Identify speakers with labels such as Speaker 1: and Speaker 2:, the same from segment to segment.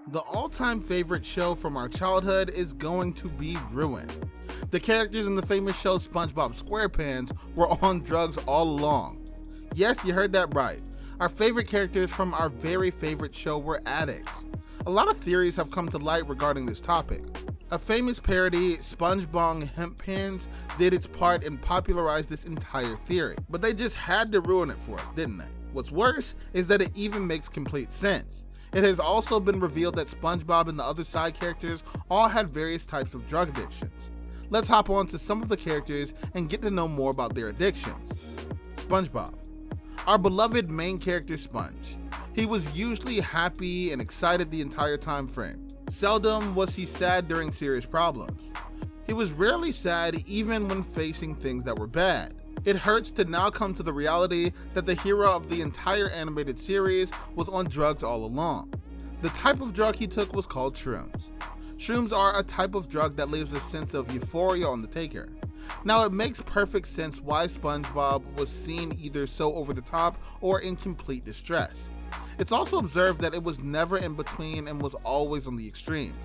Speaker 1: The all-time favorite show from our childhood is going to be ruined. The characters in the famous show SpongeBob SquarePants were on drugs all along. Yes, you heard that right. Our favorite characters from our very favorite show were addicts. A lot of theories have come to light regarding this topic. A famous parody, SpongeBob Hemp Pants, did its part and popularized this entire theory, but they just had to ruin it for us, didn't they? What's worse is that it even makes complete sense. It has also been revealed that SpongeBob and the other side characters all had various types of drug addictions. Let's hop on to some of the characters and get to know more about their addictions. SpongeBob. Our beloved main character Sponge. He was usually happy and excited the entire time frame. Seldom was he sad during serious problems. He was rarely sad even when facing things that were bad. It hurts to now come to the reality that the hero of the entire animated series was on drugs all along. The type of drug he took was called shrooms. Shrooms are a type of drug that leaves a sense of euphoria on the taker. Now it makes perfect sense why SpongeBob was seen either so over the top or in complete distress. It's also observed that it was never in between and was always on the extremes.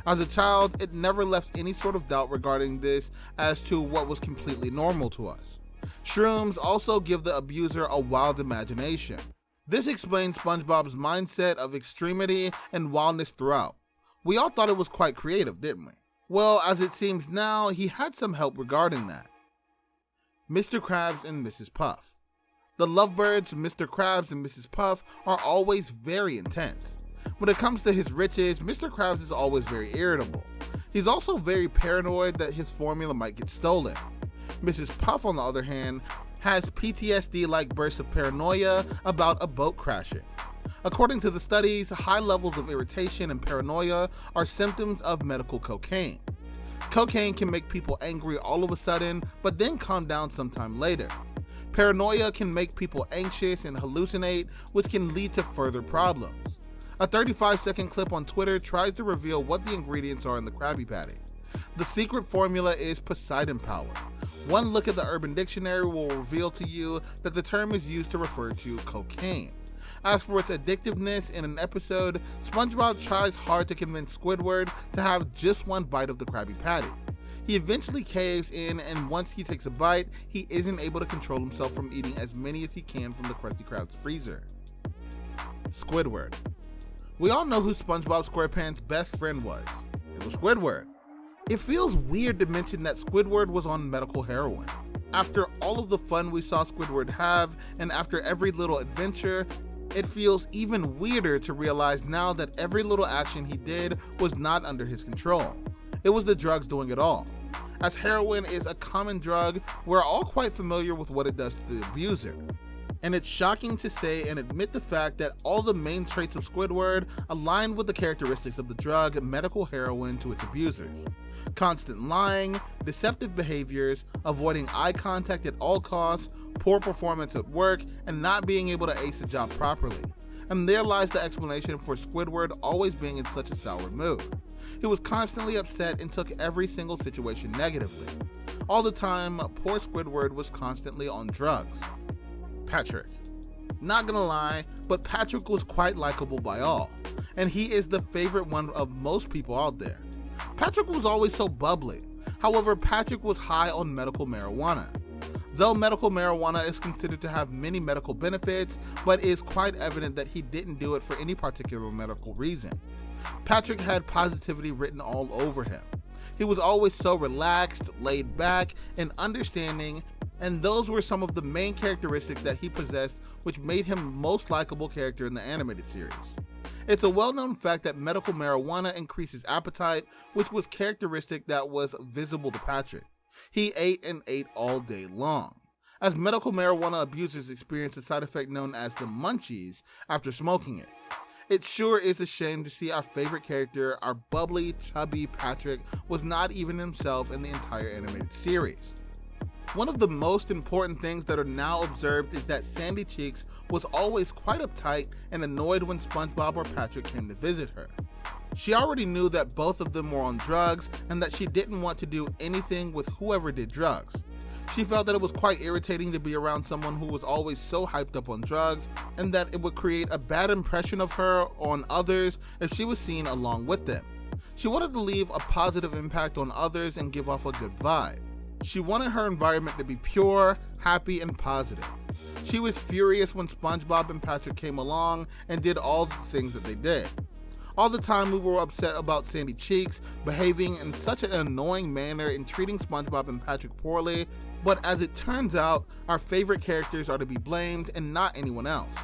Speaker 1: As a child, it never left any sort of doubt regarding this as to what was completely normal to us. Shrooms also give the abuser a wild imagination. This explains SpongeBob's mindset of extremity and wildness throughout. We all thought it was quite creative, didn't we? Well, as it seems now, he had some help regarding that. Mr. Krabs and Mrs. Puff. The lovebirds, Mr. Krabs and Mrs. Puff, are always very intense. When it comes to his riches, Mr. Krabs is always very irritable. He's also very paranoid that his formula might get stolen. Mrs. Puff, on the other hand, has PTSD-like bursts of paranoia about a boat crashing. According to the studies, high levels of irritation and paranoia are symptoms of medical cocaine. Cocaine can make people angry all of a sudden, but then calm down sometime later. Paranoia can make people anxious and hallucinate, which can lead to further problems. A 35-second clip on Twitter tries to reveal what the ingredients are in the Krabby Patty. The secret formula is Poseidon power. One look at the Urban Dictionary will reveal to you that the term is used to refer to cocaine. As for its addictiveness, in an episode, SpongeBob tries hard to convince Squidward to have just one bite of the Krabby Patty. He eventually caves in, and once he takes a bite, he isn't able to control himself from eating as many as he can from the Krusty Krab's freezer. Squidward. We all know who SpongeBob SquarePants' best friend was. It was Squidward. It feels weird to mention that Squidward was on medical heroin. After all of the fun we saw Squidward have, and after every little adventure, it feels even weirder to realize now that every little action he did was not under his control. It was the drugs doing it all. As heroin is a common drug, we're all quite familiar with what it does to the abuser. And it's shocking to say and admit the fact that all the main traits of Squidward align with the characteristics of the drug medical heroin to its abusers. Constant lying, deceptive behaviors, avoiding eye contact at all costs, poor performance at work, and not being able to ace a job properly. And there lies the explanation for Squidward always being in such a sour mood. He was constantly upset and took every single situation negatively. All the time, poor Squidward was constantly on drugs. Patrick. Not gonna lie, but Patrick was quite likable by all, and he is the favorite one of most people out there. Patrick was always so bubbly. However, Patrick was high on medical marijuana. Though medical marijuana is considered to have many medical benefits, but it is quite evident that he didn't do it for any particular medical reason. Patrick had positivity written all over him. He was always so relaxed, laid back, and understanding, and those were some of the main characteristics that he possessed which made him most likable character in the animated series. It's a well-known fact that medical marijuana increases appetite, which was characteristic that was visible to Patrick. He ate and ate all day long, as medical marijuana abusers experience a side effect known as the munchies after smoking it. It sure is a shame to see our favorite character, our bubbly, chubby Patrick, was not even himself in the entire animated series. One of the most important things that are now observed is that Sandy Cheeks was always quite uptight and annoyed when SpongeBob or Patrick came to visit her. She already knew that both of them were on drugs and that she didn't want to do anything with whoever did drugs. She felt that it was quite irritating to be around someone who was always so hyped up on drugs, and that it would create a bad impression of her on others if she was seen along with them. She wanted to leave a positive impact on others and give off a good vibe. She wanted her environment to be pure, happy, and positive. She was furious when SpongeBob and Patrick came along and did all the things that they did. All the time we were upset about Sandy Cheeks behaving in such an annoying manner and treating SpongeBob and Patrick poorly, but as it turns out, our favorite characters are to be blamed and not anyone else.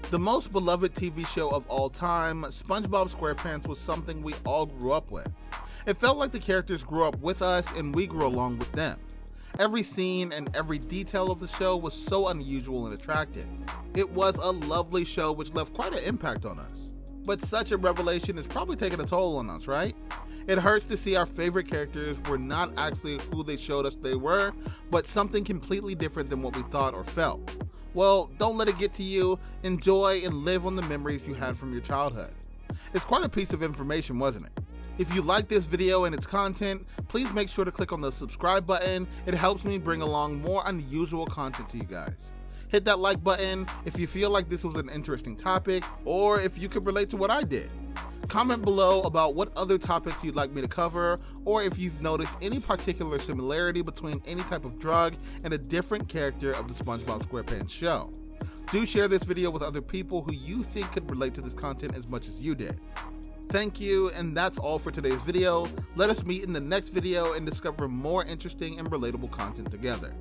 Speaker 1: The most beloved TV show of all time, SpongeBob SquarePants, was something we all grew up with. It felt like the characters grew up with us and we grew along with them. Every scene and every detail of the show was so unusual and attractive. It was a lovely show which left quite an impact on us. But such a revelation is probably taking a toll on us, right? It hurts to see our favorite characters were not actually who they showed us they were, but something completely different than what we thought or felt. Well, don't let it get to you. Enjoy and live on the memories you had from your childhood. It's quite a piece of information, wasn't it? If you like this video and its content, please make sure to click on the subscribe button. It helps me bring along more unusual content to you guys. Hit that like button if you feel like this was an interesting topic, or if you could relate to what I did. Comment below about what other topics you'd like me to cover, or if you've noticed any particular similarity between any type of drug and a different character of the SpongeBob SquarePants show. Do share this video with other people who you think could relate to this content as much as you did. Thank you, and that's all for today's video. Let us meet in the next video and discover more interesting and relatable content together.